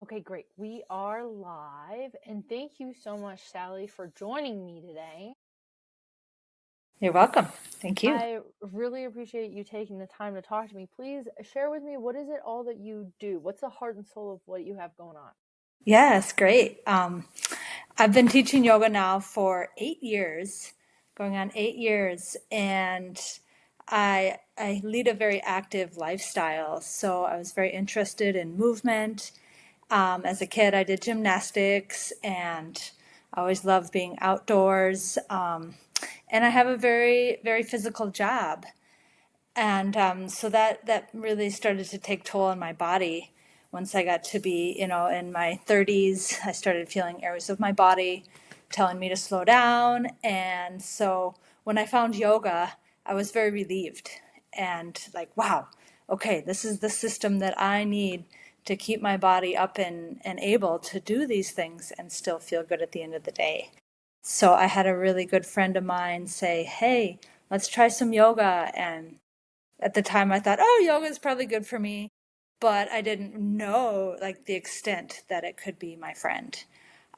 Okay, great. We are live, and thank you so much, Sally, for joining me today. You're welcome. Thank you. I really appreciate you taking the time to talk to me. Please share with me, what is it all that you do? What's the heart and soul of what you have going on? Yes, great. I've been teaching yoga now for 8 years, going on 8 years, and I lead a very active lifestyle. So I was very interested in movement. As a kid, I did gymnastics, and I always loved being outdoors. And I have a very physical job. And so that really started to take toll on my body. Once I got to be, in my 30s, I started feeling areas of my body telling me to slow down. And so when I found yoga, I was very relieved and like, wow, okay, this is the system that I need to keep my body up and able to do these things and still feel good at the end of the day. So I had a really good friend of mine say, hey, let's try some yoga. And at the time I thought, oh, yoga is probably good for me, but I didn't know like the extent that it could be my friend.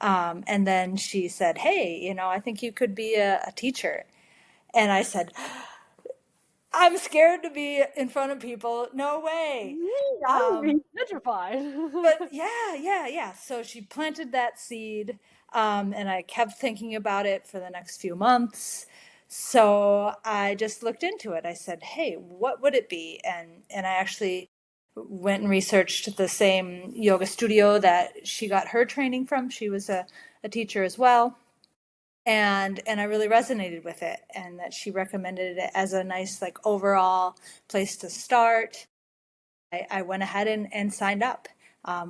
And then she said, hey, I think you could be a teacher. And I said, I'm scared to be in front of people. No way. I would be Um, petrified. but yeah. So she planted that seed, and I kept thinking about it for the next few months. So I just looked into it. I said, "Hey, what would it be?" And I actually went and researched the same yoga studio that she got her training from. She was a teacher as well, and I really resonated with it, and that she recommended it as a nice like overall place to start. I went ahead and signed up.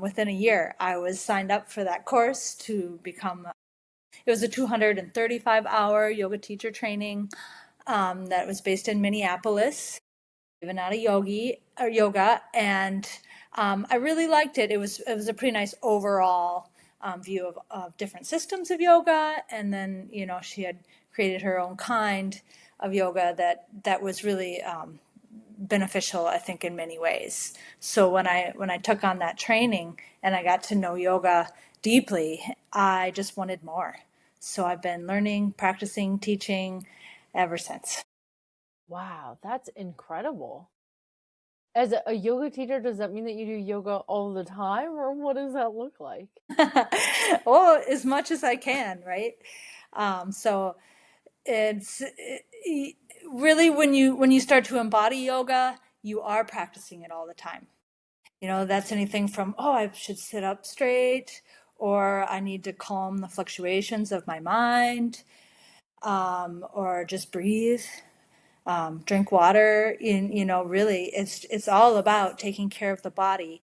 Within a year, I was signed up for that course to become, it was a 235-hour yoga teacher training that was based in Minneapolis, even out of yoga. And I really liked it. It was a pretty nice overall view of different systems of yoga. And then, she had created her own kind of yoga that was really beneficial, I think, in many ways. So when I took on that training and I got to know yoga deeply, I just wanted more. So I've been learning, practicing, teaching ever since. Wow, that's incredible. As a yoga teacher, does that mean that you do yoga all the time, or what does that look like? Well, as much as I can, right? So it's really when you start to embody yoga, you are practicing it all the time. That's anything from, oh, I should sit up straight, or I need to calm the fluctuations of my mind, or just breathe, drink water. Really, it's all about taking care of the body.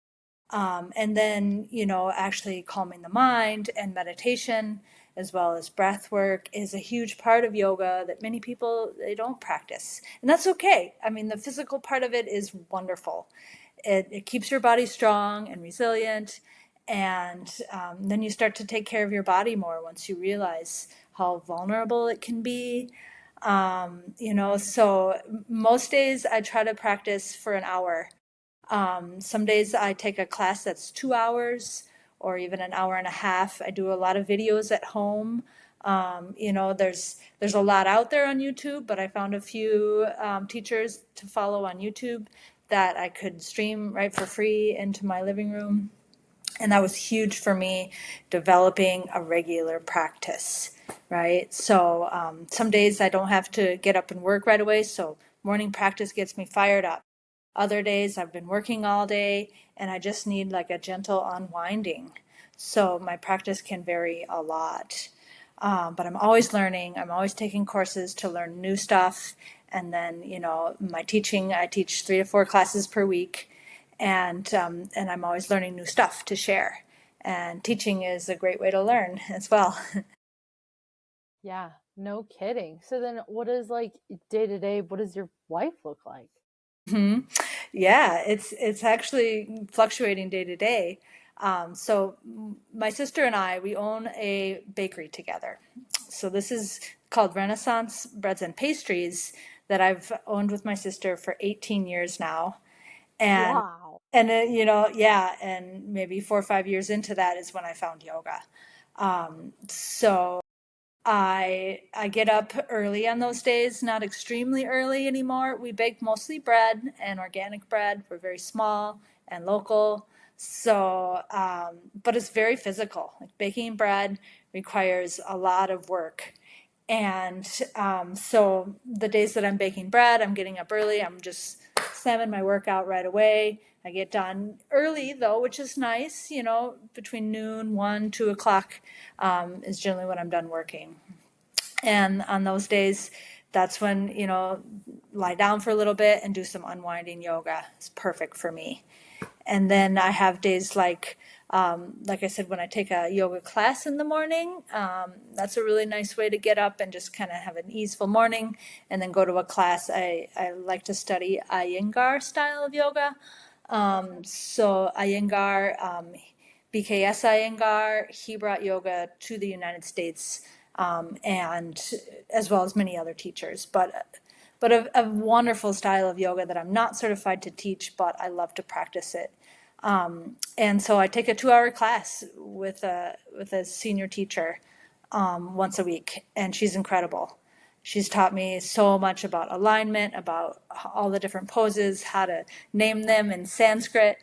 And then, actually calming the mind, and meditation as well as breath work is a huge part of yoga that many people, they don't practice. And that's okay. I mean, the physical part of it is wonderful. It keeps your body strong and resilient. And then you start to take care of your body more once you realize how vulnerable it can be. So most days I try to practice for an hour. Some days I take a class that's 2 hours or even an hour and a half. I do a lot of videos at home. There's a lot out there on YouTube, but I found a few teachers to follow on YouTube that I could stream right for free into my living room. And that was huge for me developing a regular practice, right? So some days I don't have to get up and work right away. So morning practice gets me fired up. Other days I've been working all day and I just need like a gentle unwinding. So my practice can vary a lot. But I'm always learning. I'm always taking courses to learn new stuff. And then, my teaching, I teach 3 to 4 classes per week. And I'm always learning new stuff to share. And teaching is a great way to learn as well. Yeah, no kidding. So then what is like day to day, what does your life look like? Hmm. Yeah, it's actually fluctuating day to day. So my sister and I, we own a bakery together. So this is called Renaissance Breads and Pastries that I've owned with my sister for 18 years now. And Wow. And yeah, and maybe 4 or 5 years into that is when I found yoga. So I get up early on those days, not extremely early anymore. We bake mostly bread and organic bread. We're very small and local. So, but it's very physical. Like baking bread requires a lot of work. And so the days that I'm baking bread, I'm getting up early. I'm just slamming my workout right away. I get done early though, which is nice. Between noon, 1, 2 o'clock is generally when I'm done working. And on those days, that's when, lie down for a little bit and do some unwinding yoga. It's perfect for me. And then I have days like I said, when I take a yoga class in the morning, that's a really nice way to get up and just kind of have an easeful morning and then go to a class. I like to study Iyengar style of yoga. Okay. So Iyengar, BKS Iyengar, he brought yoga to the United States, and as well as many other teachers. But a wonderful style of yoga that I'm not certified to teach, but I love to practice it. And so I take a 2 hour class with a senior teacher once a week, and she's incredible. She's taught me so much about alignment, about all the different poses, how to name them in Sanskrit.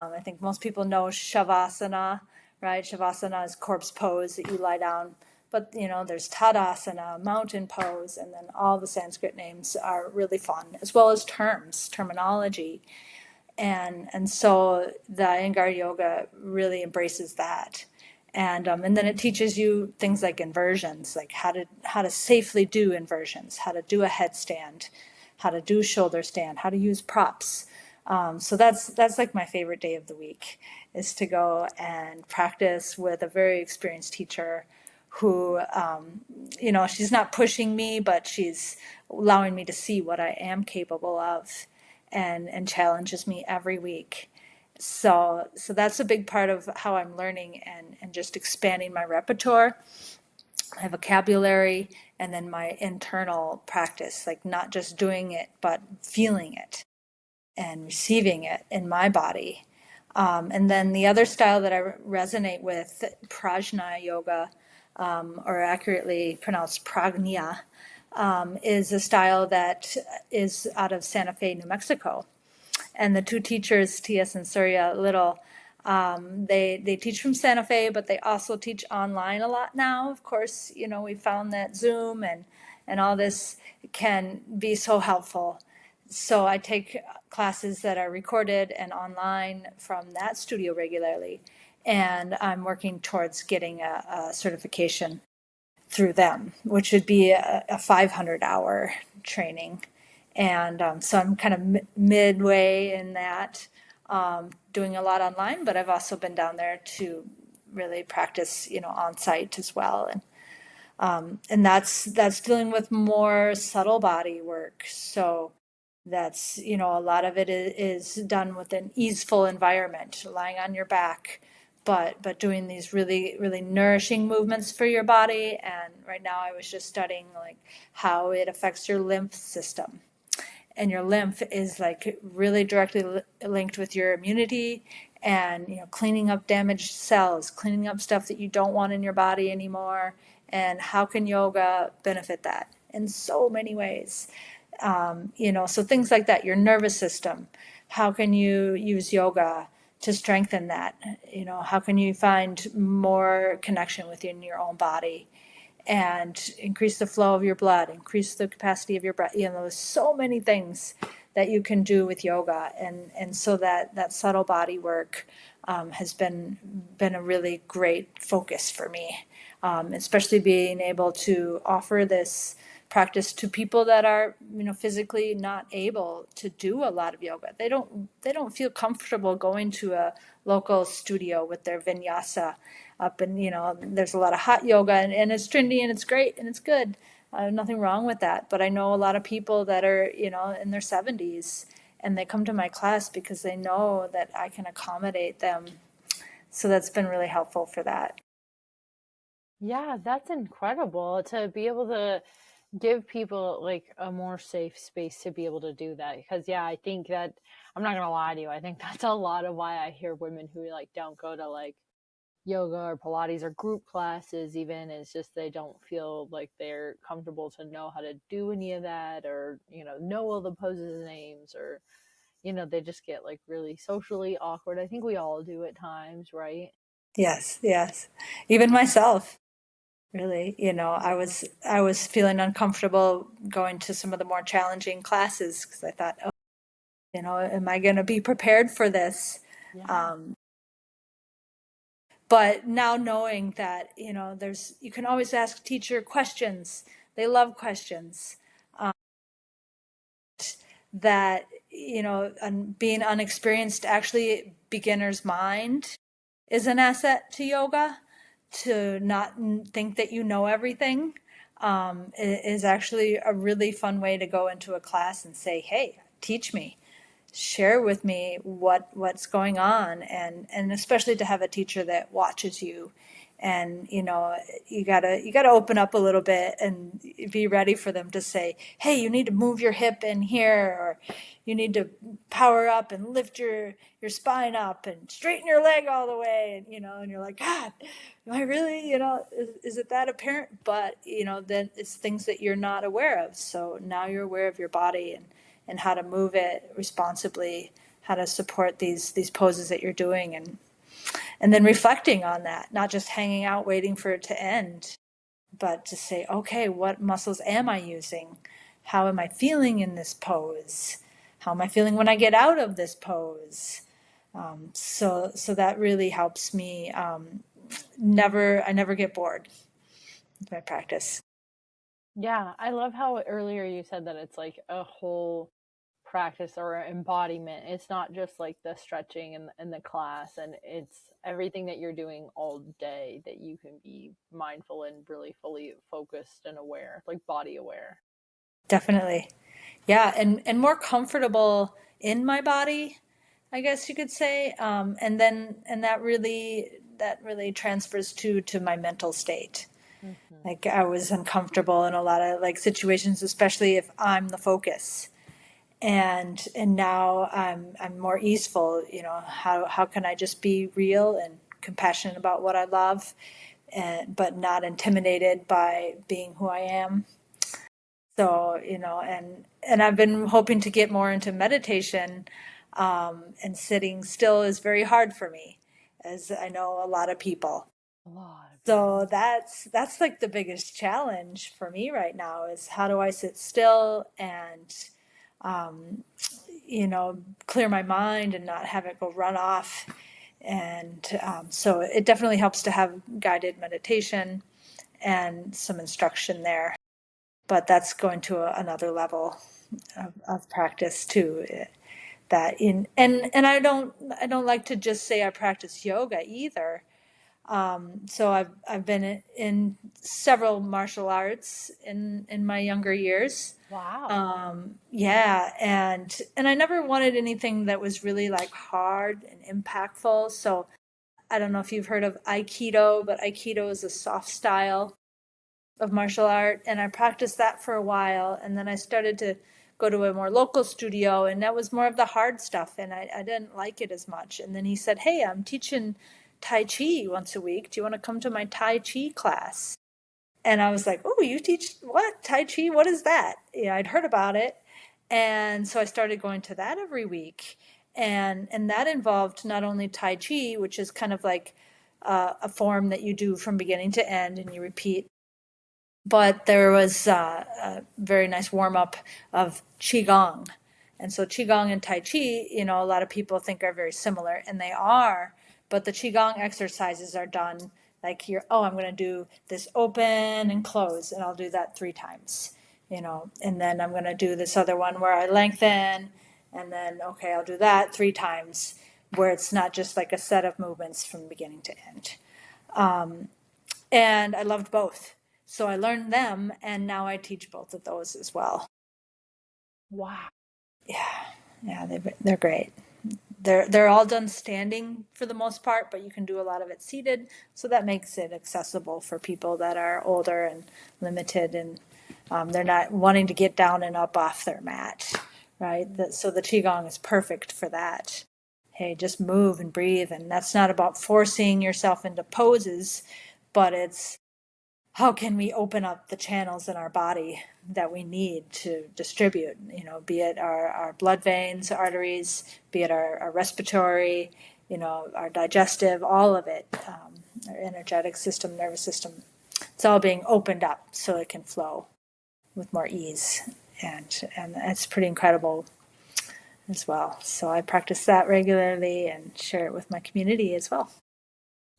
I think most people know Shavasana, right? Shavasana is corpse pose that you lie down. But there's Tadasana, mountain pose, and then all the Sanskrit names are really fun, as well as terminology. And so the Iyengar yoga really embraces that. And then it teaches you things like inversions, like how to safely do inversions, how to do a headstand, how to do shoulder stand, how to use props. So that's like my favorite day of the week, is to go and practice with a very experienced teacher who, she's not pushing me, but she's allowing me to see what I am capable of, and challenges me every week. So that's a big part of how I'm learning and just expanding my repertoire, my vocabulary, and then my internal practice, like not just doing it, but feeling it and receiving it in my body. And then the other style that I resonate with, Prajna Yoga, or accurately pronounced Pragnya, is a style that is out of Santa Fe, New Mexico. And the two teachers, T.S. and Surya Little, they teach from Santa Fe, but they also teach online a lot now. Of course, we found that Zoom and all this can be so helpful. So I take classes that are recorded and online from that studio regularly, and I'm working towards getting a certification through them, which would be a 500-hour training. And so I'm kind of midway in that, doing a lot online, but I've also been down there to really practice, on site as well. And that's dealing with more subtle body work. So that's, a lot of it is done with an easeful environment, lying on your back, but doing these really, really nourishing movements for your body. And right now I was just studying like how it affects your lymph system. And your lymph is like really directly linked with your immunity, and cleaning up damaged cells, cleaning up stuff that you don't want in your body anymore. And how can yoga benefit that in so many ways? So things like that, your nervous system, how can you use yoga to strengthen that? How can you find more connection within your own body and increase the flow of your blood, increase the capacity of your breath? There's so many things that you can do with yoga. And so that subtle body work has been a really great focus for me, especially being able to offer this practice to people that are physically not able to do a lot of yoga. They don't feel comfortable going to a local studio with their vinyasa up, and there's a lot of hot yoga, and it's trendy and it's great and it's good. Nothing wrong with that, but I know a lot of people that are in their 70s, and they come to my class because they know that I can accommodate them. So that's been really helpful for that. Yeah, that's incredible to be able to give people like a more safe space to be able to do that. Because yeah, I think that, I'm not gonna lie to you, I think that's a lot of why I hear women who like don't go to like yoga or Pilates or group classes even, is just they don't feel like they're comfortable to know how to do any of that, or know all the poses names, or they just get like really socially awkward. I think we all do at times, right? Yes, yes. Even myself, really, Yeah. I was feeling uncomfortable going to some of the more challenging classes because I thought, oh, am I going to be prepared for this? Yeah. Um, but now knowing that, you can always ask teacher questions. They love questions. That, being unexperienced, actually, beginner's mind is an asset to yoga. To not think that you know everything is actually a really fun way to go into a class and say, hey, teach me, share with me what's going on, and especially to have a teacher that watches you, and you gotta open up a little bit and be ready for them to say, hey, you need to move your hip in here, or you need to power up and lift your spine up and straighten your leg all the way, and you're like, God, am I really, is it that apparent? But then it's things that you're not aware of, so now you're aware of your body, and how to move it responsibly, how to support these poses that you're doing, and then reflecting on that, not just hanging out waiting for it to end, but to say, okay, what muscles am I using? How am I feeling in this pose? How am I feeling when I get out of this pose? So that really helps me. I never get bored with my practice. Yeah, I love how earlier you said that it's like a whole practice or embodiment. It's not just like the stretching in the class, and it's everything that you're doing all day that you can be mindful and really fully focused and aware, like body aware. Definitely. Yeah, and more comfortable in my body, I guess you could say. And that really transfers to my mental state. Hmm. Like I was uncomfortable in a lot of like situations, especially if I'm the focus. And now I'm more easeful. How can I just be real and compassionate about what I love, and but not intimidated by being who I am. So, and I've been hoping to get more into meditation, and sitting still is very hard for me, as I know a lot of people. A lot of people. So that's like the biggest challenge for me right now is how do I sit still and, um, clear my mind and not have it go run off. And so it definitely helps to have guided meditation and some instruction there, but that's going to another level of practice too. That in and I don't like to just say I practice yoga either. So I've been in several martial arts in my younger years. Wow. Yeah, and I never wanted anything that was really like hard and impactful. So I don't know if you've heard of Aikido, but Aikido is a soft style of martial art, and I practiced that for a while, and then I started to go to a more local studio, and that was more of the hard stuff, and I didn't like it as much. And then he said, hey, I'm teaching Tai Chi once a week. Do you want to come to my Tai Chi class? And I was like, oh, you teach what? Tai Chi? What is that? Yeah, I'd heard about it. And so I started going to that every week. And that involved not only Tai Chi, which is kind of like a form that you do from beginning to end and you repeat, but there was a very nice warm up of qigong. And so qigong and tai chi, a lot of people think are very similar, and they are. But the qigong exercises are done like you're, oh, I'm going to do this open and close, and I'll do that 3 times, and then I'm going to do this other one where I lengthen, and then okay, I'll do that 3 times, where it's not just like a set of movements from beginning to end. And I loved both. So I learned them, and now I teach both of those as well. Wow. Yeah, yeah, they're great. They're all done standing for the most part, but you can do a lot of it seated, so that makes it accessible for people that are older and limited They're not wanting to get down and up off their mat, right? So the Qigong is perfect for that. Hey, just move and breathe. And that's not about forcing yourself into poses, but it's how can we open up the channels in our body that we need to distribute, be it our blood veins, arteries, be it our respiratory, our digestive, all of it, our energetic system, nervous system. It's all being opened up so it can flow with more ease. And it's pretty incredible as well. So I practice that regularly and share it with my community as well.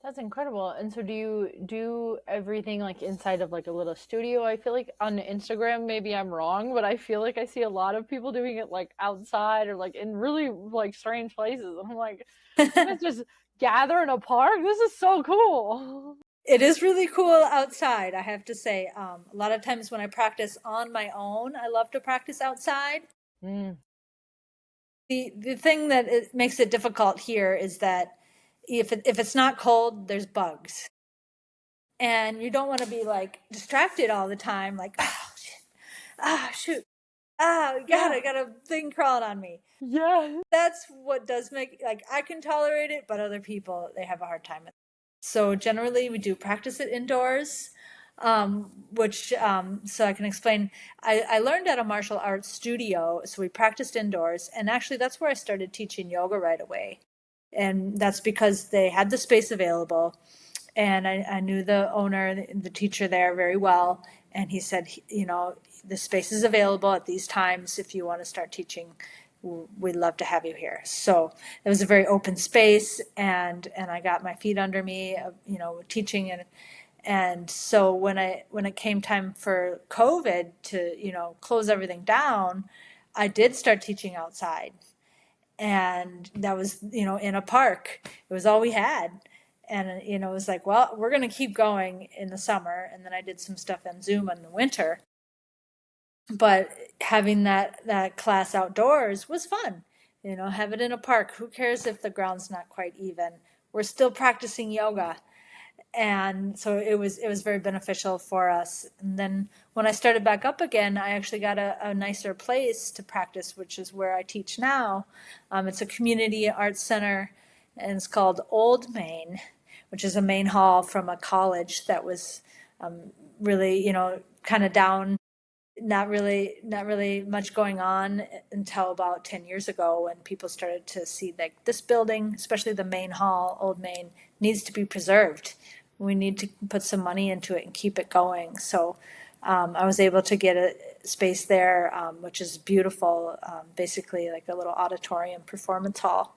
That's incredible. And so do you do everything like inside of like a little studio? I feel like on Instagram, maybe I'm wrong, but I feel like I see a lot of people doing it like outside or like in really like strange places. And I'm like, you guys just gather in a park? This is so cool. It is really cool outside, I have to say. A lot of times when I practice on my own, I love to practice outside. Mm, The thing that it makes it difficult here is that if it's not cold, there's bugs. And you don't want to be like distracted all the time, like, oh, shit, ah, shoot, ah, God, yeah. I got a thing crawling on me. Yeah. That's what does make, like, I can tolerate it, but other people, they have a hard time with it. So generally we do practice it indoors, so I can explain. I learned at a martial arts studio, so we practiced indoors, and actually that's where I started teaching yoga right away. And that's because they had the space available, and I knew the owner, the teacher there very well, and he said, the space is available at these times if you want to start teaching. We'd love to have you here. So it was a very open space, and I got my feet under me, teaching, and so when it came time for COVID to close everything down, I did start teaching outside, and that was in a park. It was all we had, and it was like, well, we're going to keep going in the summer, and then I did some stuff on Zoom in the winter, but having that class outdoors was fun. Have it in a park. Who cares if the ground's not quite even? We're still practicing yoga. And so it was very beneficial for us. And then when I started back up again, I actually got a nicer place to practice, which is where I teach now. It's a community arts center, and it's called Old Main, which is a main hall from a college that was really, kind of down, not really much going on until about 10 years ago, when people started to see like this building, especially the main hall, Old Main, needs to be preserved. We need to put some money into it and keep it going. So I was able to get a space there, which is beautiful, basically like a little auditorium performance hall.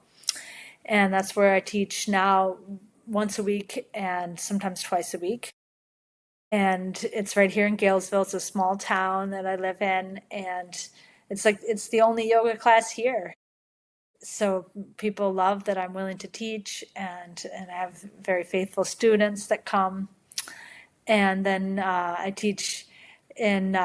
And that's where I teach now, once a week and sometimes twice a week. And it's right here in Galesville. It's a small town that I live in, and it's the only yoga class here. So people love that I'm willing to teach, and I have very faithful students that come. And then I teach in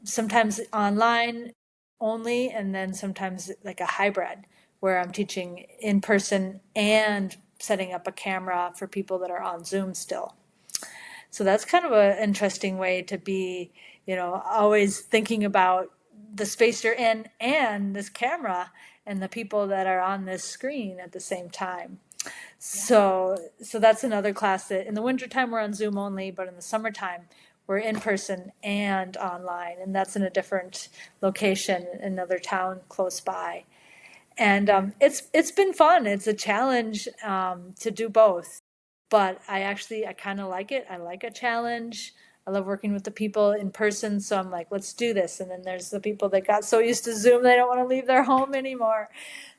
sometimes online only, and then sometimes like a hybrid where I'm teaching in person and setting up a camera for people that are on Zoom still. So that's kind of an interesting way to be, always thinking about the space you're in and this camera and the people that are on this screen at the same time. So that's another class that in the wintertime we're on Zoom only, but in the summertime we're in person and online, and that's in a different location, another town close by. And it's been fun. It's a challenge to do both, but I kind of like it. I like a challenge. I love working with the people in person, so I'm like, let's do this. And then there's the people that got so used to Zoom they don't want to leave their home anymore.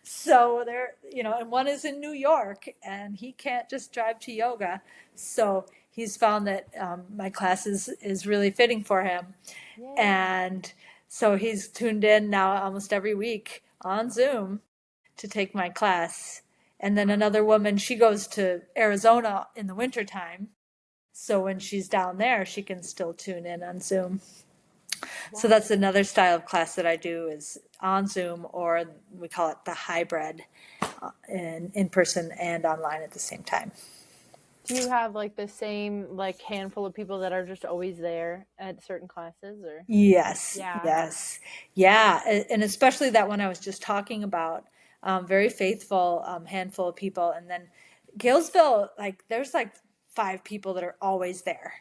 So they're, and one is in New York, and he can't just drive to yoga. So he's found that my class is really fitting for him. Yay. And so he's tuned in now almost every week on Zoom to take my class. And then another woman, she goes to Arizona in the wintertime. So when she's down there, she can still tune in on Zoom. So Wow. that's another style of class that I do, is on Zoom, or we call it the hybrid, in person and online at the same time. Do you have like the same like handful of people that are just always there at certain classes or? Yes, Yeah. yes, yeah, and especially that one I was just talking about, very faithful handful of people, and then Galesville, like there's like 5 people that are always there,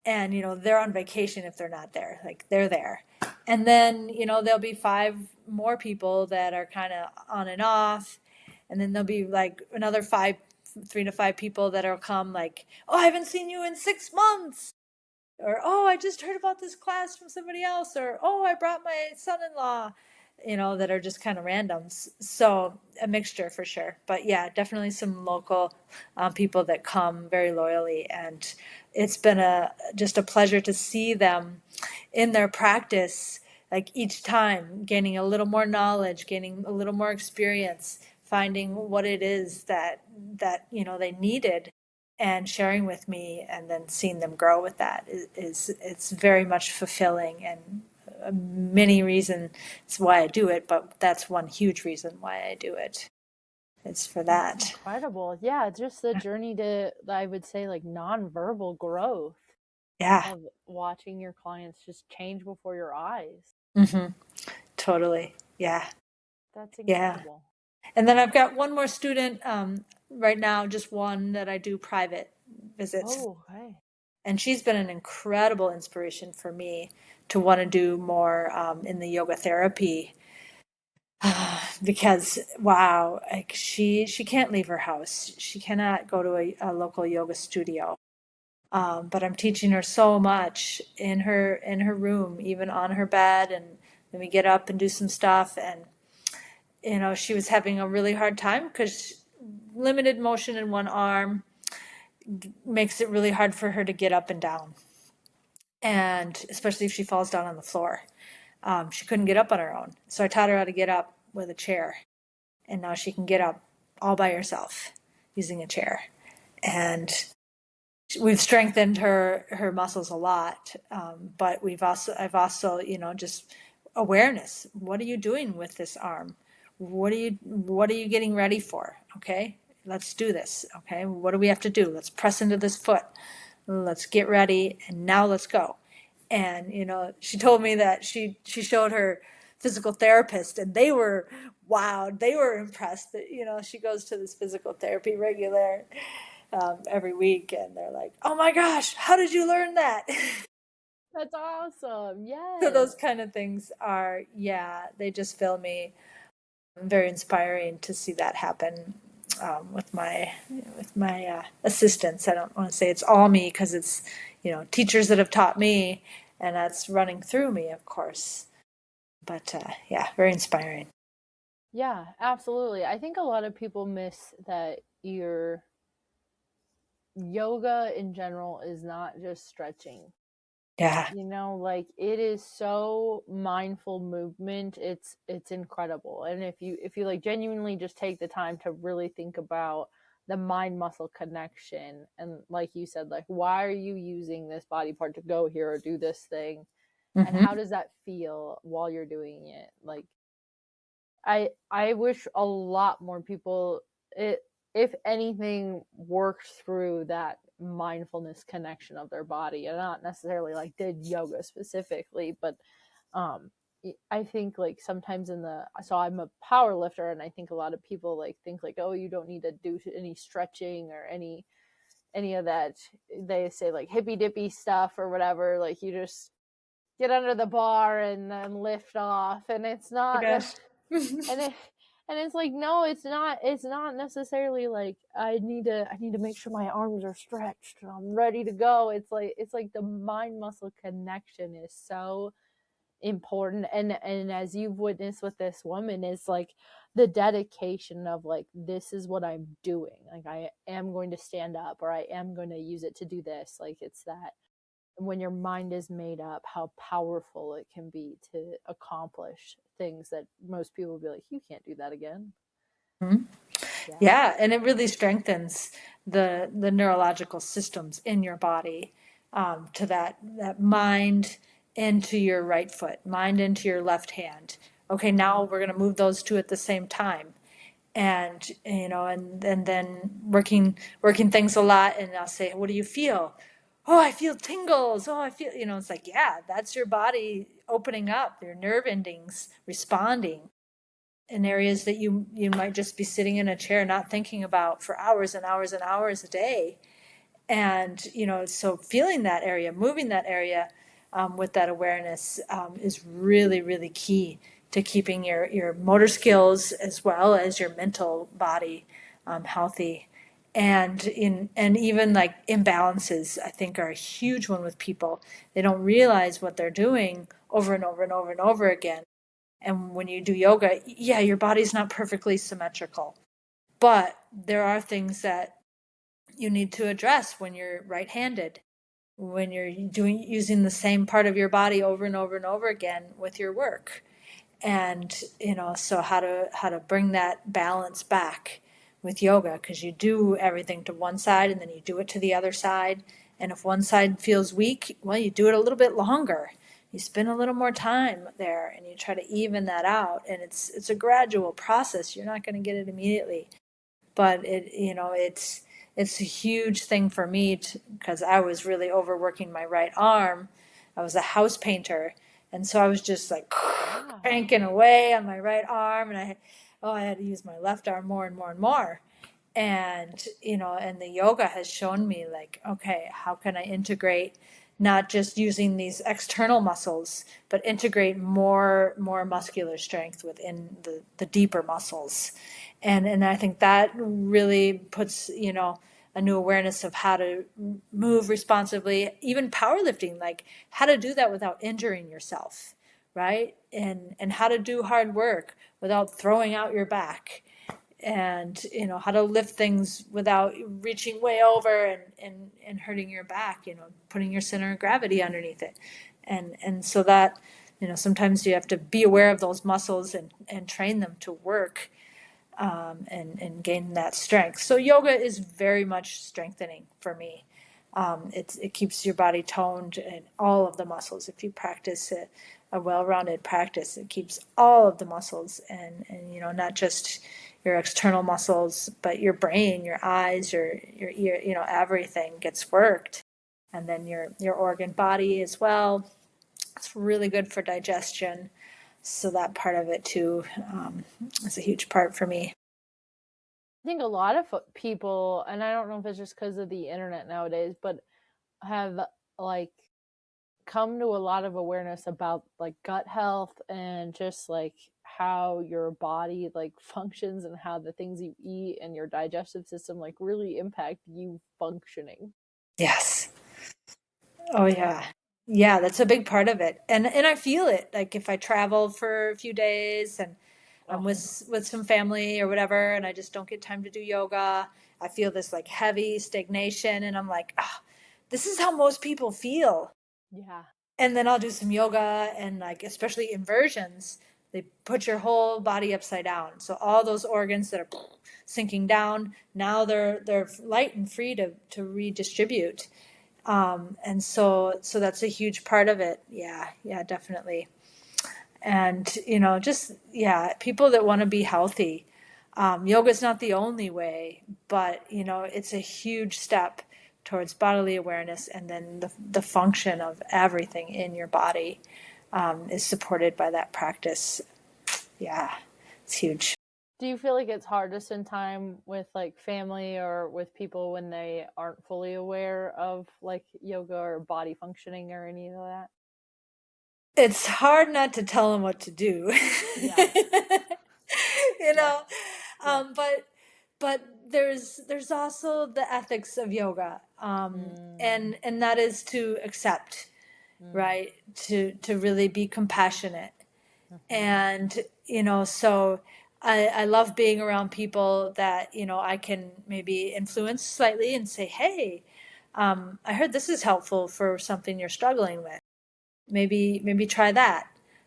and they're on vacation if they're not there, like they're there, and then there'll be 5 more people that are kind of on and off, and then there'll be like another 3 to 5 people that'll come like, oh, I haven't seen you in 6 months, or oh, I just heard about this class from somebody else, or oh, I brought my son-in-law, that are just kind of randoms. So a mixture for sure, but yeah, definitely some local people that come very loyally, and it's been just a pleasure to see them in their practice, like each time gaining a little more knowledge, gaining a little more experience, finding what it is that they needed, and sharing with me, and then seeing them grow with that is it's very much fulfilling, and many reasons why I do it, but that's one huge reason why I do it. It's for That's that. incredible. Yeah, just the journey to, I would say, like nonverbal growth Yeah. of watching your clients just change before your eyes. Hmm. Totally. Yeah. That's Yeah. incredible. And then I've got one more student right now, just one that I do private visits. Oh, okay. And she's been an incredible inspiration for me to want to do more in the yoga therapy. Because wow, like she can't leave her house. She cannot go to a local yoga studio. But I'm teaching her so much in her room, even on her bed, and then we get up and do some stuff. And she was having a really hard time because limited motion in one arm makes it really hard for her to get up and down, and especially if she falls down on the floor. She couldn't get up on her own, so I taught her how to get up with a chair, and now she can get up all by herself using a chair. And we've strengthened her muscles a lot, but I've also just awareness. What are you doing with this arm? What are you getting ready for? Okay, let's do this. Okay, what do we have to do? Let's press into this foot. Let's get ready, and now let's go. And she told me that she showed her physical therapist, and they were wow, they were impressed that she goes to this physical therapy regular every week, and they're like, oh my gosh, how did you learn that? That's awesome. So Yes. those kind of things are, yeah, they just fill me, very inspiring to see that happen with my assistants. I don't want to say it's all me, because it's teachers that have taught me, and that's running through me, of course. But yeah, very inspiring. Yeah, absolutely. I think a lot of people miss that your yoga in general is not just stretching. Yeah. Like it is so mindful movement. It's incredible. And if you like genuinely just take the time to really think about the mind muscle connection, and like you said, like why are you using this body part to go here or do this thing, and Hmm. how does that feel while you're doing it? Like I wish a lot more people, it, if anything, worked through that mindfulness connection of their body, and not necessarily like did yoga specifically, but um I think like sometimes so I'm a power lifter, and I think a lot of people like think like, oh, you don't need to do any stretching or any of that. They say like hippy dippy stuff or whatever, like you just get under the bar and then lift off, and it's Oh not gosh. and it and it's like, no, it's not necessarily like I need to make sure my arms are stretched and I'm ready to go. It's like the mind muscle connection is so important, and as you've witnessed with this woman, is like the dedication of like, this is what I'm doing, like I am going to stand up, or I am going to use it to do this. Like it's that when your mind is made up, how powerful it can be to accomplish things that most people would be like, you can't do that again. Mhm. Yeah. Yeah, and it really strengthens the neurological systems in your body, to that mind into your right foot, mind into your left hand. Okay, now we're going to move those two at the same time. And and then working things a lot, and I'll say, what do you feel? Oh, I feel tingles. Oh, I feel, it's like, yeah, that's your body opening up, your nerve endings responding in areas that you might just be sitting in a chair not thinking about for hours and hours and hours a day. And so feeling that area, moving that area, with that awareness, is really, really key to keeping your motor skills as well as your mental body, healthy. And even like imbalances, I think, are a huge one with people. They don't realize what they're doing over and over and over and over again. And when you do yoga, yeah, your body's not perfectly symmetrical, but there are things that you need to address when you're right-handed, when you're using the same part of your body over and over and over again with your work. And so how to bring that balance back with yoga, because you do everything to one side and then you do it to the other side. And if one side feels weak, well, you do it a little bit longer, you spend a little more time there, and you try to even that out. And it's a gradual process. You're not going to get it immediately, but it's a huge thing for me, because I was really overworking my right arm. I was a house painter, and so I was just like Wow. cranking away on my right arm, and I had to use my left arm more and more and more. And and the yoga has shown me, like, okay, how can I integrate not just using these external muscles, but integrate more muscular strength within the deeper muscles. And I think that really puts a new awareness of how to move responsibly, even powerlifting, like how to do that without injuring yourself, right? And how to do hard work without throwing out your back, and how to lift things without reaching way over and hurting your back, putting your center of gravity underneath it. And so that, sometimes you have to be aware of those muscles and train them to work, and gain that strength. So yoga is very much strengthening for me. It keeps your body toned and all of the muscles. If you practice a well-rounded practice, it keeps all of the muscles, and not just your external muscles, but your brain, your eyes, your ear, everything gets worked. And then your organ body as well. It's really good for digestion. So that part of it too, is a huge part for me. I think a lot of people, and I don't know if it's just because of the internet nowadays, but have like come to a lot of awareness about like gut health and just like how your body like functions and how the things you eat and your digestive system like really impact you functioning. Yes. Oh yeah. Yeah, that's a big part of it. And I feel it. Like if I travel for a few days and I'm Oh, with some family or whatever, and I just don't get time to do yoga, I feel this like heavy stagnation, and I'm like, ah, this is how most people feel. yeah. And then I'll do some yoga, and like especially inversions, they put your whole body upside down. So all those organs that are sinking down, now they're light and free to redistribute. And so that's a huge part of it. Yeah, yeah, definitely. And just, yeah, people that want to be healthy, yoga is not the only way, but it's a huge step towards bodily awareness, and then the function of everything in your body, is supported by that practice. Yeah, it's huge. Do you feel like it's hard to spend time with like family or with people when they aren't fully aware of like yoga or body functioning or any of that? It's hard not to tell them what to do. Yeah. you Yeah. know Yeah. but there's also the ethics of yoga, Mm, and that is to accept, mm, right, to really be compassionate. mm-hmm. And so I love being around people that I can maybe influence slightly and say, hey, I heard this is helpful for something you're struggling with. Maybe try that.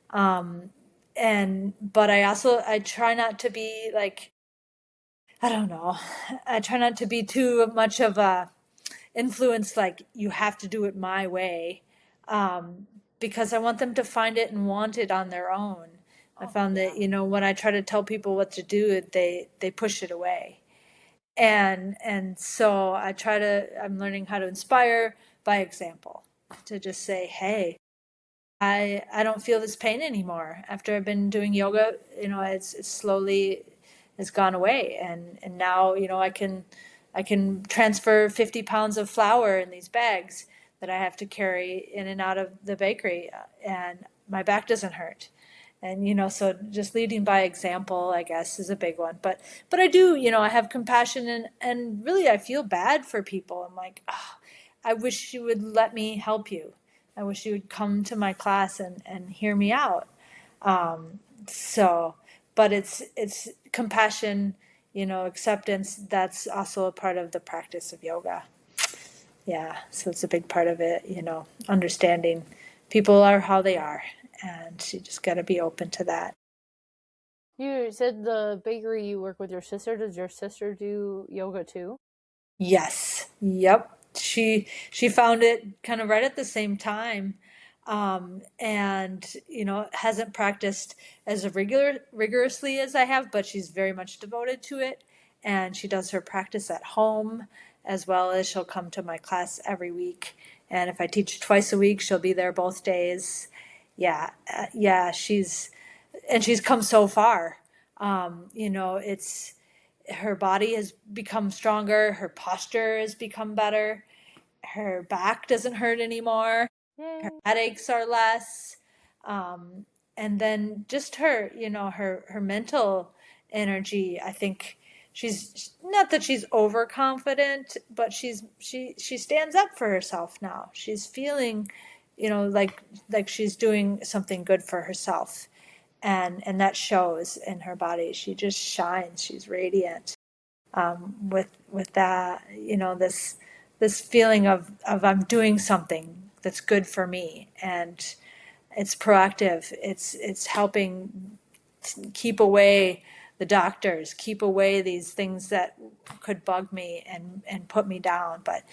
um and but I try not to be like, I don't know, I try not to be too much of a influence, like you have to do it my way, um because I want them to find it and want it on their own. I Oh, found that, yeah. when I try to tell people what to do, they push it away. And so I'm learning how to inspire by example, to just say, hey, I don't feel this pain anymore. After I've been doing yoga, it's slowly has gone away, and now I can transfer 50 pounds of flour in these bags that I have to carry in and out of the bakery, and my back doesn't hurt. And so just leading by example, I guess, is a big one. But I do, I have compassion, and really I feel bad for people. I'm like, oh, I wish you would let me help you. I wish you would come to my class and hear me out. Um, so, but it's compassion, acceptance. That's also a part of the practice of yoga. Yeah, so it's a big part of it. Understanding people are how they are, and you just got to be open to that. You said the bakery you work with your sister. Does your sister do yoga too? Yes. Yep. She found it kind of right at the same time, and hasn't practiced as rigorously as I have, but she's very much devoted to it, and she does her practice at home as well as she'll come to my class every week. And if I teach twice a week, she'll be there both days. Yeah, yeah. She's come so far. It's her body has become stronger, her posture has become better, her back doesn't hurt anymore, her Yay. headaches are less. Um, and then just her mental energy, I think she's not that she's overconfident, but she stands up for herself now. She's feeling, like she's doing something good for herself. And that shows in her body. She just shines. She's radiant, with that, this feeling of I'm doing something that's good for me, and it's proactive. It's helping keep away the doctors, keep away these things that could bug me and put me down. But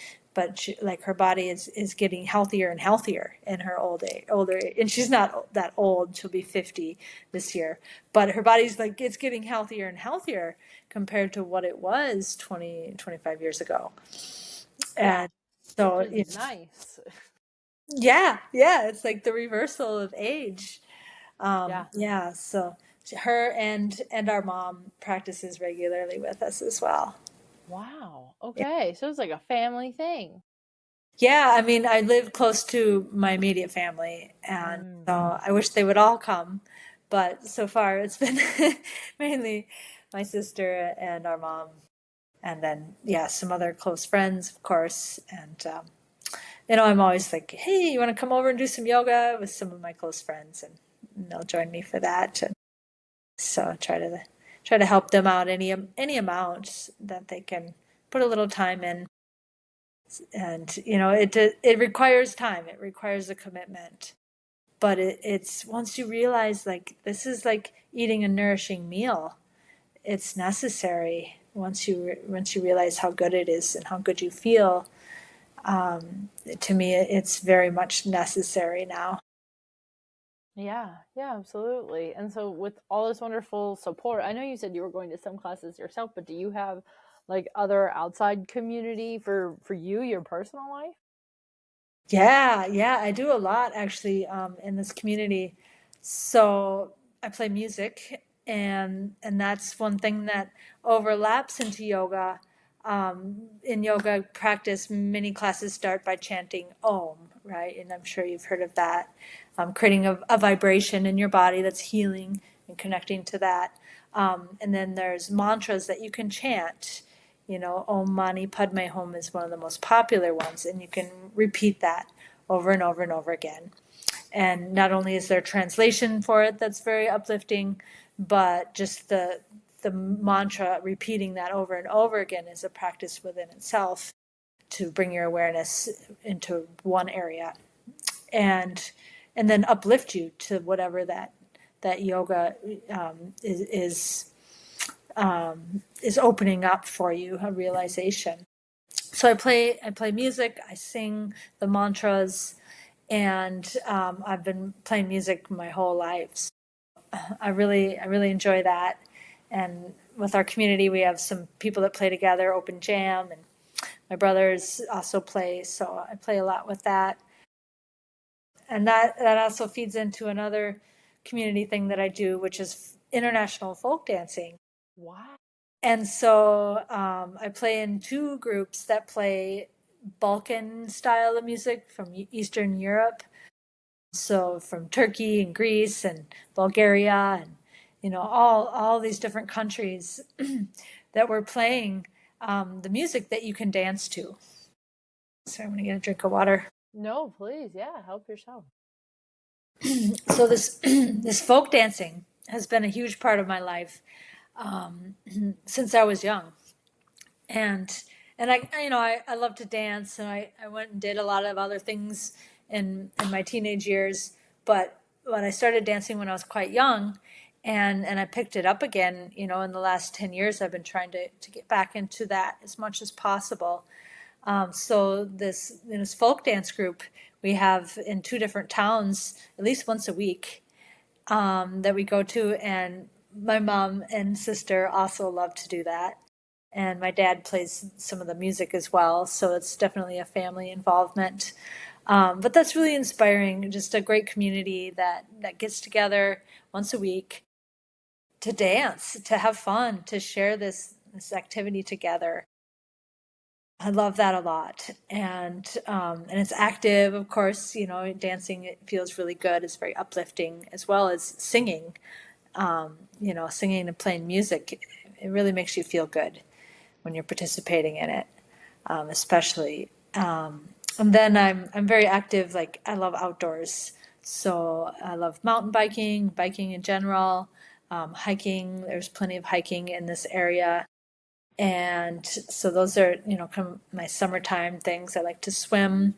like her body is getting healthier and healthier in her older age. And she's not that old. She'll be 50 this year. But her body's like, it's getting healthier and healthier compared to what it was 20-25 years ago. Yeah, And which so, is nice. yeah, yeah, it's like the reversal of age. Yeah. Yeah, so her and our mom practices regularly with us as well. Wow. Yeah. Okay. So it's like a family thing. Yeah, I mean, I live close to my immediate family, and Mm. so I wish they would all come, but so far it's been mainly my sister and our mom, and then yeah, some other close friends, of course. And I'm always like, hey, you want to come over and do some yoga with some of my close friends, and they'll join me for that. And so I try to help them out any amount that they can put a little time in. And it requires time, it requires a commitment, but it's once you realize, like, this is like eating a nourishing meal. It's necessary once you realize how good it is and how good you feel. To me, it's very much necessary now. Yeah, yeah, absolutely. And so with all this wonderful support, I know you said you were going to some classes yourself, but do you have like other outside community for you, your personal life? Yeah, yeah, I do a lot actually, in this community. So I play music, and that's one thing that overlaps into yoga. In yoga practice, many classes start by chanting Om, right? And I'm sure you've heard of that, creating a vibration in your body that's healing and connecting to that. And then there's mantras that you can chant. Om Mani Padme Hum is one of the most popular ones, and you can repeat that over and over and over again. And not only is there translation for it that's very uplifting, but just the mantra, repeating that over and over again, is a practice within itself to bring your awareness into one area, and then uplift you to whatever that yoga, is opening up for you, a realization. So I play music, I sing the mantras, and I've been playing music my whole life. I really enjoy that. And with our community, we have some people that play together, open jam, and my brothers also play, so I play a lot with that. And that also feeds into another community thing that I do, which is international folk dancing. Wow. And so I play in two groups that play Balkan style of music from Eastern Europe. So from Turkey and Greece and Bulgaria and all these different countries that we're playing the music that you can dance to. So I'm gonna get a drink of water. No, please. Yeah, help yourself. So this this folk dancing has been a huge part of my life since I was young, and I love to dance, and I went and did a lot of other things in my teenage years, but when I started dancing when I was quite young, and I picked it up again, in the last 10 years I've been trying to get back into that as much as possible. So this folk dance group we have in two different towns at least once a week, that we go to, and my mom and sister also love to do that. And my dad plays some of the music as well, so it's definitely a family involvement. But that's really inspiring, just a great community that gets together once a week to dance, to have fun, to share this activity together. I love that a lot, and it's active, of course. Dancing, it feels really good. It's very uplifting, as well as singing. Singing and playing music, it really makes you feel good when you're participating in it, especially. And then I'm very active. Like, I love outdoors, so I love mountain biking, biking in general, hiking. There's plenty of hiking in this area, and so those are kind of my summertime things. I like to swim,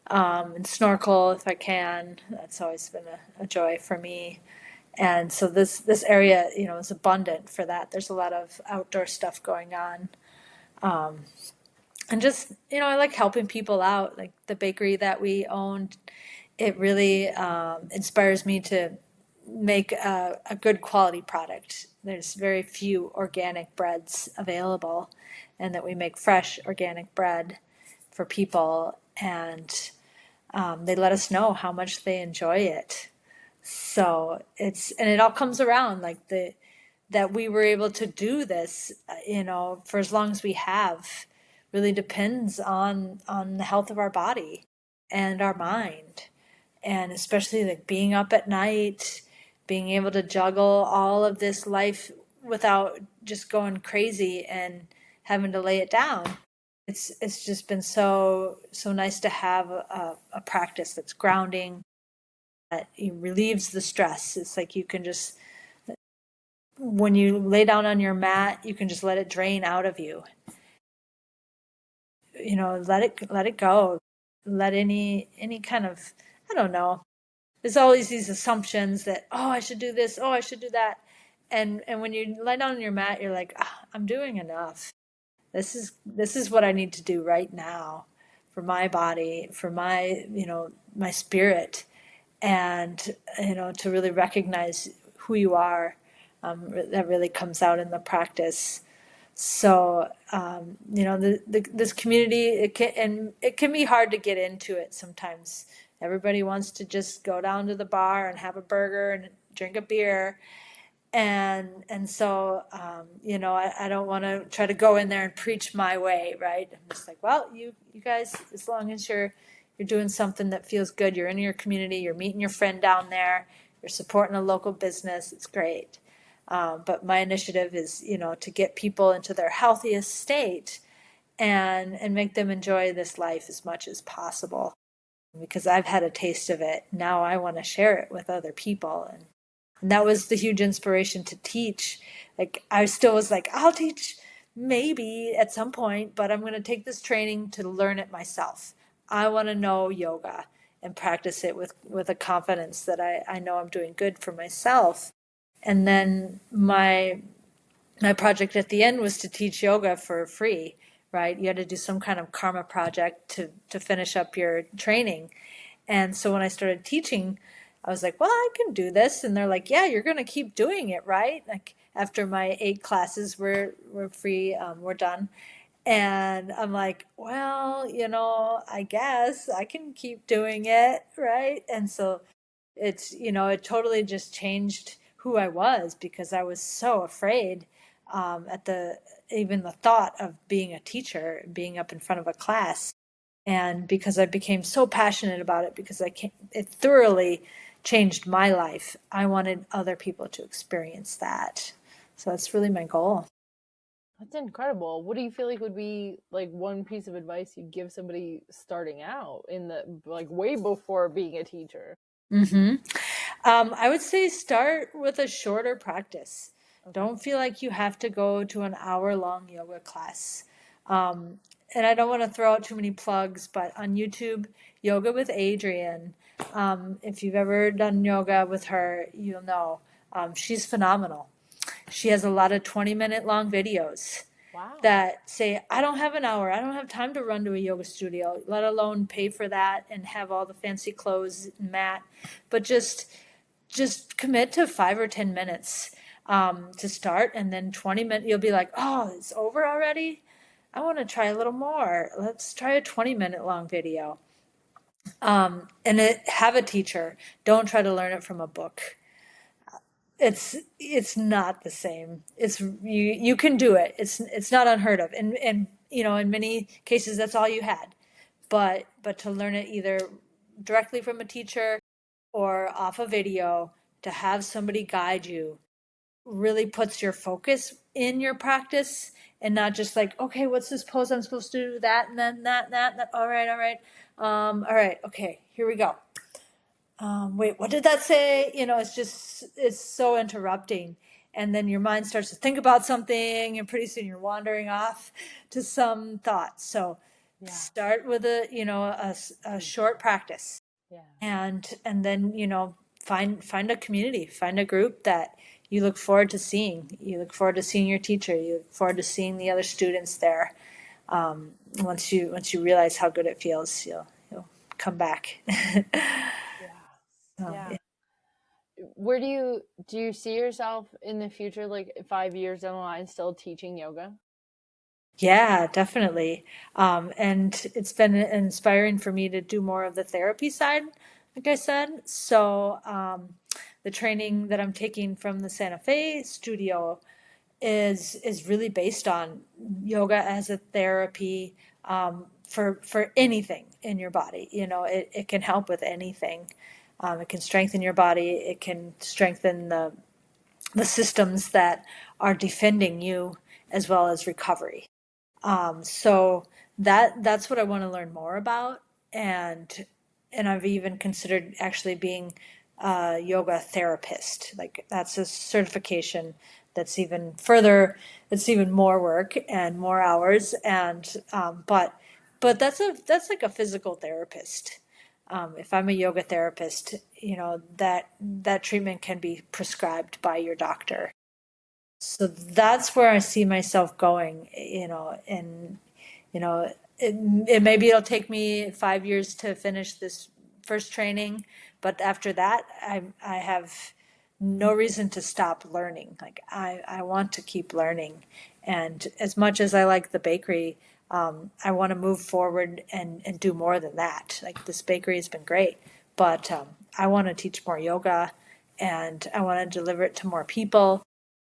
and snorkel if I can. That's always been a joy for me. And so this area, is abundant for that. There's a lot of outdoor stuff going on. And just, I like helping people out. Like the bakery that we owned, it really inspires me to make a good quality product. There's very few organic breads available, and that we make fresh organic bread for people, and they let us know how much they enjoy it. So and it all comes around, like that we were able to do this, for as long as we have, really depends on the health of our body and our mind, and especially like being up at night, being able to juggle all of this life without just going crazy and having to lay it down. It's just been so nice to have a practice that's grounding, that relieves the stress. It's like you can just, when you lay down on your mat, you can just let it drain out of you. Let it go. Let any kind of, I don't know. There's always these assumptions that, oh, I should do this, oh, I should do that. And when you lie down on your mat, you're like, I'm doing enough. This is what I need to do right now for my body, for my spirit, and to really recognize who you are. That really comes out in the practice. So this community, it can be hard to get into it sometimes. Everybody wants to just go down to the bar and have a burger and drink a beer, and so I don't want to try to go in there and preach my way, right? I'm just like, well, you guys, as long as you're doing something that feels good, you're in your community, you're meeting your friend down there, you're supporting a local business, it's great. But my initiative is, to get people into their healthiest state, and make them enjoy this life as much as possible. Because I've had a taste of it, now I want to share it with other people, and that was the huge inspiration to teach. Like, I still was like, I'll teach maybe at some point, but I'm going to take this training to learn it myself. I want to know yoga and practice it with a confidence that I know I'm doing good for myself. And then my project at the end was to teach yoga for free, right? You had to do some kind of karma project to finish up your training. And so when I started teaching, I was like, well, I can do this. And they're like, yeah, you're going to keep doing it, right? Like after my 8 classes were free, were done. And I'm like, well, I guess I can keep doing it, right? And so it totally just changed who I was because I was so afraid at even the thought of being a teacher, being up in front of a class. And because I became so passionate about it, because it thoroughly changed my life, I wanted other people to experience that. So that's really my goal. That's incredible. What do you feel like would be like one piece of advice you'd give somebody starting out in the like way before being a teacher? hmm I would say start with a shorter practice. Okay. Don't feel like you have to go to an hour-long yoga class. Um, and I don't want to throw out too many plugs, but on YouTube, Yoga with Adrienne, if you've ever done yoga with her, you'll know she's phenomenal. She has a lot of 20-minute long videos Wow. that say, I don't have an hour. I don't have time to run to a yoga studio, let alone pay for that and have all the fancy clothes and mat. But just commit to 5 or 10 minutes to start, and then 20 minutes, you'll be like, oh, it's over already. I want to try a little more. Let's try a 20-minute long video. Have a teacher. Don't try to learn it from a book. It's not the same. You can do it. It's not unheard of. And in many cases that's all you had. But to learn it either directly from a teacher or off a video, to have somebody guide you really puts your focus in your practice, and not just like, okay, what's this pose I'm supposed to do, that and then that. All right, all right. All right, okay, here we go. Wait, what did that say? It's so interrupting. And then your mind starts to think about something, and pretty soon you're wandering off to some thoughts. So Yeah. start with a short practice, Yeah. and then, find a community, find a group that you look forward to seeing. You look forward to seeing your teacher. You look forward to seeing the other students there. Once you realize how good it feels, you'll come back. Yeah. So, Yeah. Where do you see yourself in the future, like 5 years down the line, still teaching yoga? yeah, definitely. And it's been inspiring for me to do more of the therapy side, like I said. So, the training that I'm taking from the Santa Fe studio is really based on yoga as a therapy, for anything in your body. It can help with anything. It can strengthen your body. It can strengthen the systems that are defending you, as well as recovery. So that's what I want to learn more about, and I've even considered actually being a yoga therapist. Like that's a certification that's even further. It's even more work and more hours, and but that's like a physical therapist. If I'm a yoga therapist, that treatment can be prescribed by your doctor. So that's where I see myself going, and you know, maybe it'll take me 5 years to finish this first training, but after that, I have no reason to stop learning. Like I want to keep learning, and as much as I like the bakery, I want to move forward and do more than that. Like this bakery has been great, but I want to teach more yoga, and I want to deliver it to more people.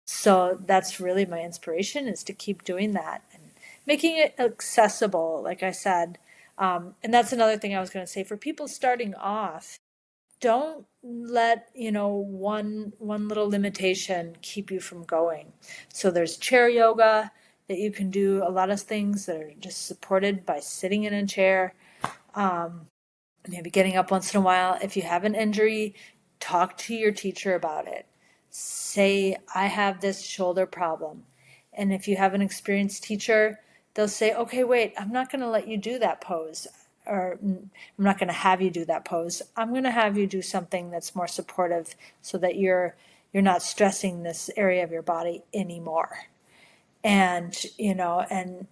So that's really my inspiration, is to keep doing that and making it accessible, like I said. And that's another thing I was going to say for people starting off. Don't let, one little limitation keep you from going. So there's chair yoga that you can do, a lot of things that are just supported by sitting in a chair. Um, Maybe getting up once in a while. If you have an injury, talk to your teacher about it. Say, I have this shoulder problem. And if you have an experienced teacher, they'll say, okay, wait, I'm not going to let you do that pose. Or I'm not going to have you do that pose. I'm going to have you do something that's more supportive, so that you're not stressing this area of your body anymore. And and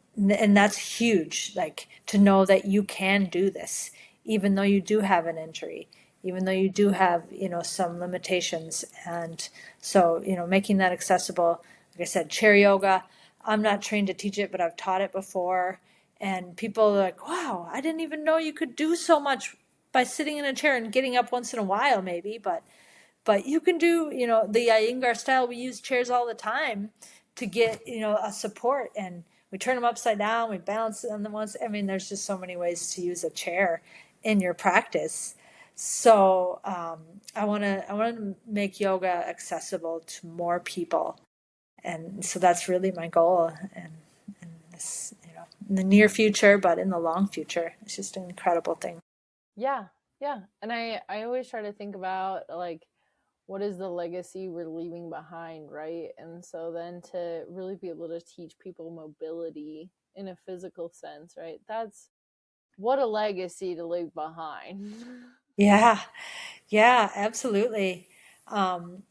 that's huge, like to know that you can do this even though you do have an injury. even though you do have, some limitations. And so, making that accessible, like I said, chair yoga, I'm not trained to teach it, but I've taught it before. And people are like, wow, I didn't even know you could do so much by sitting in a chair and getting up once in a while, maybe. But you can do, the Iyengar style. We use chairs all the time to get, a support, and we turn them upside down, we balance on them once. I mean, there's just so many ways to use a chair in your practice. So I want to make yoga accessible to more people, and so that's really my goal. And this, in the near future, but in the long future, it's just an incredible thing. Yeah, yeah. And I always try to think about like what is the legacy we're leaving behind, right? And so then to really be able to teach people mobility in a physical sense, right? That's what a legacy to leave behind. Yeah, yeah, absolutely. And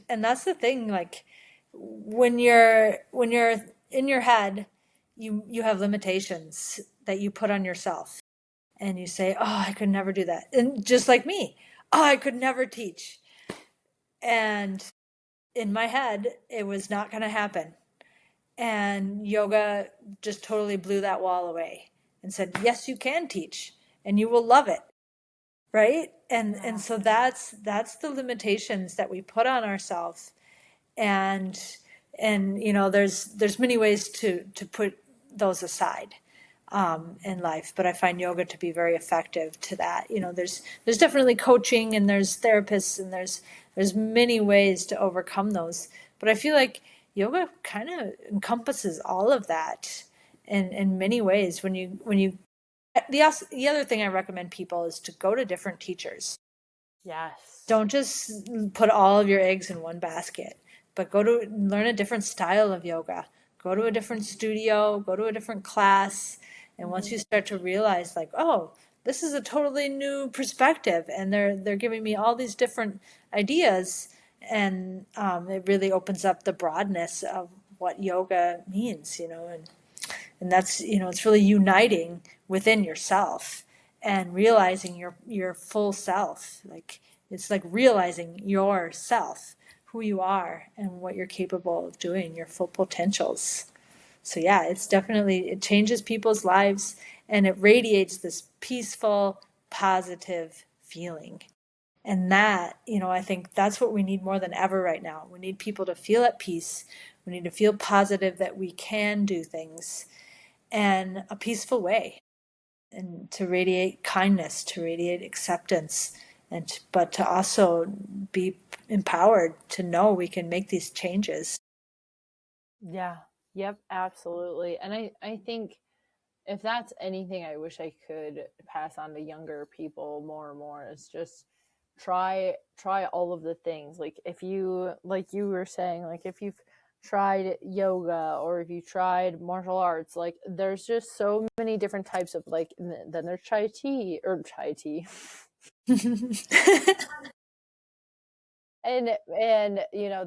that's the thing, like when you're in your head, you have limitations that you put on yourself, and you say, "Oh, I could never do that." And just like me, "Oh, I could never teach." And in my head, it was not going to happen. And yoga just totally blew that wall away and said, "Yes, you can teach, and you will love it." Right. And Yeah. so that's the limitations that we put on ourselves. And there's many ways to put those aside in life, but I find yoga to be very effective to that. There's definitely coaching, and there's therapists, and there's many ways to overcome those, but I feel like yoga kind of encompasses all of that in many ways. When you the other thing I recommend people is to go to different teachers. Yes. Don't just put all of your eggs in one basket, but go to learn a different style of yoga. Go to a different studio, go to a different class. And once Mm-hmm. you start to realize, like, oh, this is a totally new perspective, and they're giving me all these different ideas, and it really opens up the broadness of what yoga means, and that's, it's really uniting within yourself and realizing your full self. Like, it's like realizing yourself, who you are and what you're capable of doing, your full potentials. So yeah, it changes people's lives, and it radiates this peaceful, positive feeling. And that, I think that's what we need more than ever right now. We need people to feel at peace. We need to feel positive that we can do things in a peaceful way, and to radiate kindness, to radiate acceptance, but to also be empowered to know we can make these changes. Yeah. Yep, absolutely. And I think if that's anything I wish I could pass on to younger people more and more is just try all of the things. Like if you like you were saying, like if you've tried yoga or if you tried martial arts, like there's just so many different types of like then there's chai tea and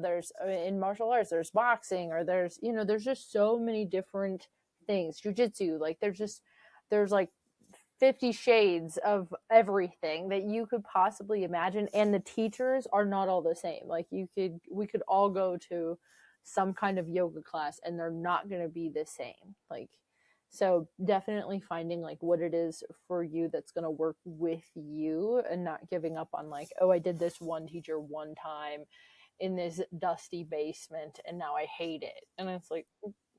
there's in martial arts there's boxing or there's just so many different things, jujitsu, like there's like 50 shades of everything that you could possibly imagine, and the teachers are not all the same. Like we could all go to some kind of yoga class and they're not going to be the same. Like so definitely finding like what it is for you that's going to work with you and not giving up on like, oh, I did this one teacher one time in this dusty basement and now I hate it. And it's like,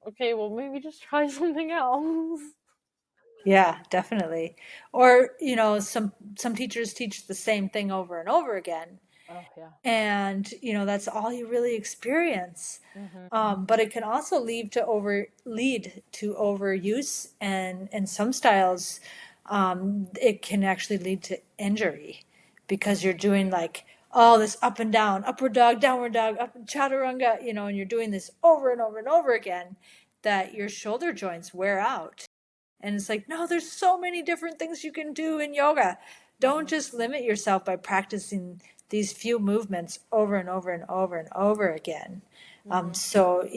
okay, well maybe just try something else. Yeah, definitely. Or, some teachers teach the same thing over and over again, Oh yeah. and that's all you really experience. Mm-hmm. But it can also lead to overuse, and some styles, it can actually lead to injury, because you're doing like all this up and down, upward dog, downward dog, up chaturanga, and you're doing this over and over and over again, that your shoulder joints wear out. And it's like, no, there's so many different things you can do in yoga. Don't Mm-hmm. just limit yourself by practicing these few movements over and over and over and over again. Mm-hmm. So,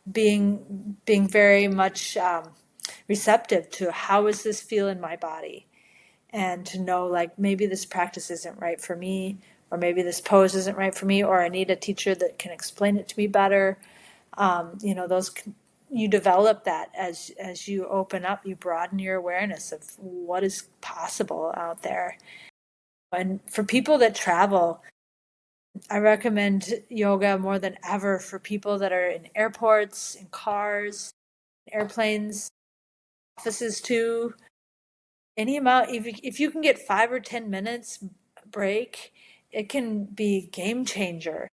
being very much receptive to how does this feel in my body, and to know like maybe this practice isn't right for me, or maybe this pose isn't right for me, or I need a teacher that can explain it to me better. Those you develop that as you open up, you broaden your awareness of what is possible out there. And for people that travel, I recommend yoga more than ever for people that are in airports, in cars, airplanes, offices too. Any amount, if you can get 5 or 10 minutes break, it can be game changer.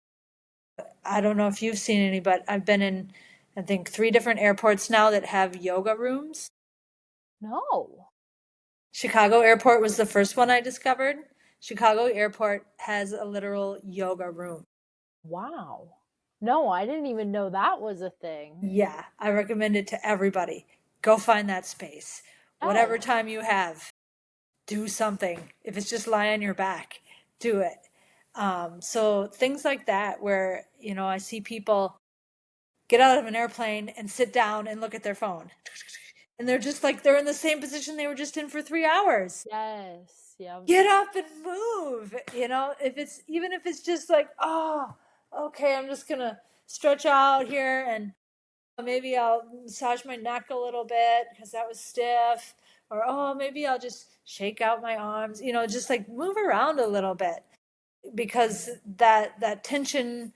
I don't know if you've seen any, but I've been in, I think, 3 different airports now that have yoga rooms. No. Chicago Airport was the first one I discovered. Chicago Airport has a literal yoga room. Wow. No, I didn't even know that was a thing. Yeah, I recommend it to everybody. Go find that space. Whatever Yes. time you have, do something. If it's just lie on your back, do it. So things like that, where, I see people get out of an airplane and sit down and look at their phone. And they're just like, they're in the same position they were just in for 3 hours. Yes. Yeah. Get up and move. Even if it's just like, oh, okay, I'm just gonna stretch out here, and maybe I'll massage my neck a little bit because that was stiff. Or, oh, maybe I'll just shake out my arms, just like move around a little bit, because that tension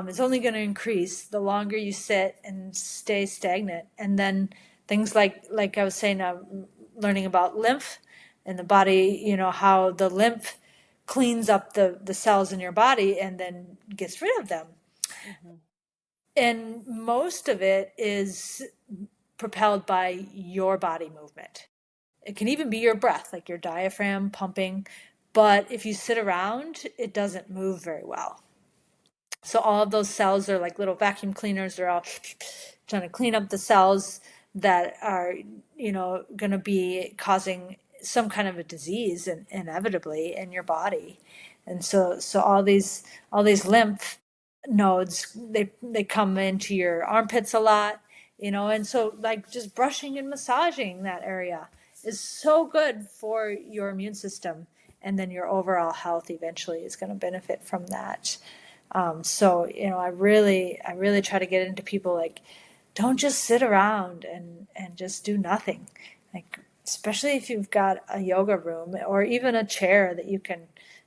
is only going to increase the longer you sit and stay stagnant. And then things like I was saying, learning about lymph in the body, how the lymph cleans up the cells in your body and then gets rid of them. Mm-hmm. And most of it is propelled by your body movement. It can even be your breath, like your diaphragm pumping. But if you sit around, it doesn't move very well. So all of those cells are like little vacuum cleaners. They're all trying to clean up the cells that are, going to be causing some kind of a disease, inevitably, in your body. And so all these lymph nodes, they come into your armpits a lot, and so like just brushing and massaging that area is so good for your immune system, and then your overall health eventually is going to benefit from that. So I really try to get into people like, don't just sit around and just do nothing. Like, especially if you've got a yoga room or even a chair that you can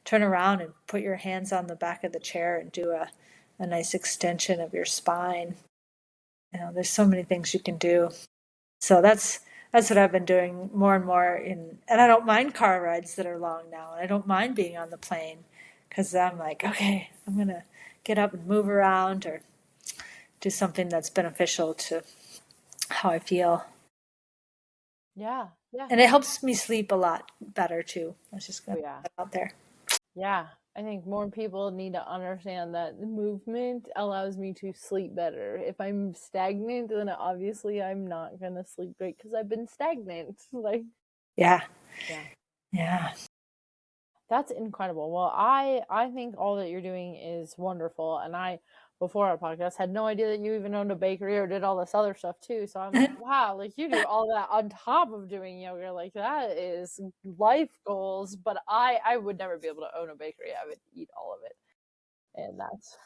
turn around and put your hands on the back of the chair and do a nice extension of your spine. There's so many things you can do. So that's what I've been doing more and more and I don't mind car rides that are long now. And I don't mind being on the plane because I'm like, okay, I'm going to get up and move around or do something that's beneficial to how I feel. Yeah. Yeah. And it helps me sleep a lot better too. I was just Oh, going to yeah. put that out there. Yeah. I think more people need to understand that the movement allows me to sleep better. If I'm stagnant, then obviously I'm not going to sleep great because I've been stagnant. Like, Yeah. yeah. Yeah. That's incredible. Well, I think all that you're doing is wonderful, and I before our podcast had no idea that you even owned a bakery or did all this other stuff too. So I'm like, wow, like you do all that on top of doing yoga. Like that is life goals. But I would never be able to own a bakery. I would eat all of it, and that's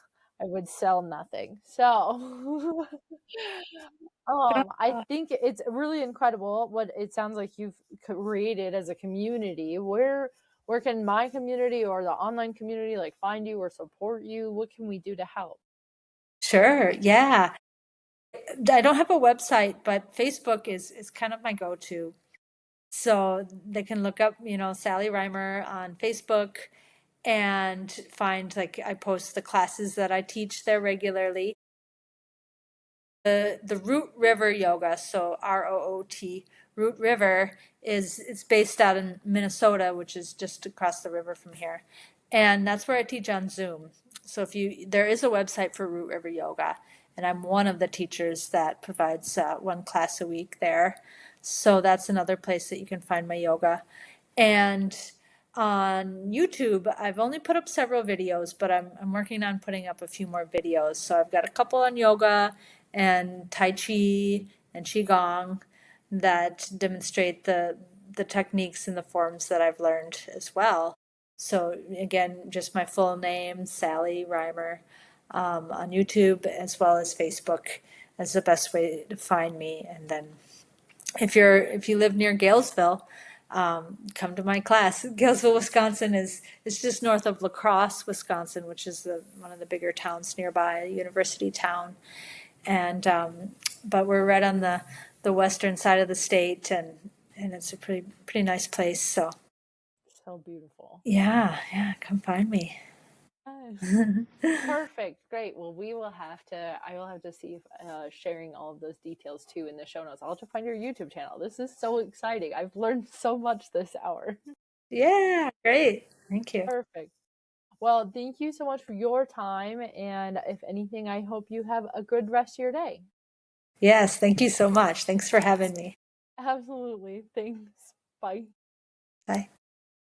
I would sell nothing. So I think it's really incredible what it sounds like you've created as a community. Where can my community or the online community like find you or support you? What can we do to help? Sure. Yeah. I don't have a website, but Facebook is kind of my go-to. So they can look up, Sally Reimer on Facebook and find, like, I post the classes that I teach there regularly. The Root River Yoga, so ROOT, Root River, it's based out in Minnesota, which is just across the river from here. And that's where I teach on Zoom. So there is a website for Root River Yoga, and I'm one of the teachers that provides one class a week there. So that's another place that you can find my yoga. And on YouTube, I've only put up several videos, but I'm working on putting up a few more videos. So I've got a couple on yoga and Tai Chi and Qigong that demonstrate the the techniques and the forms that I've learned as well. So again, just my full name, Sally Reimer, on YouTube as well as Facebook is the best way to find me. And then if you live near Galesville, come to my class. Galesville, Wisconsin is just north of La Crosse, Wisconsin, which is one of the bigger towns nearby, a university town. And but we're right on the western side of the state, and it's a pretty nice place. So So beautiful. yeah, yeah, come find me. Yes. Perfect. Great. Well, I will have to see if sharing all of those details too in the show notes. I'll have to find your YouTube channel. This is so exciting. I've learned so much this hour. Yeah, great. Thank you. Perfect. Well, thank you so much for your time. And if anything, I hope you have a good rest of your day. Yes, thank you so much. Thanks for having me. Absolutely. Thanks. Bye. Bye.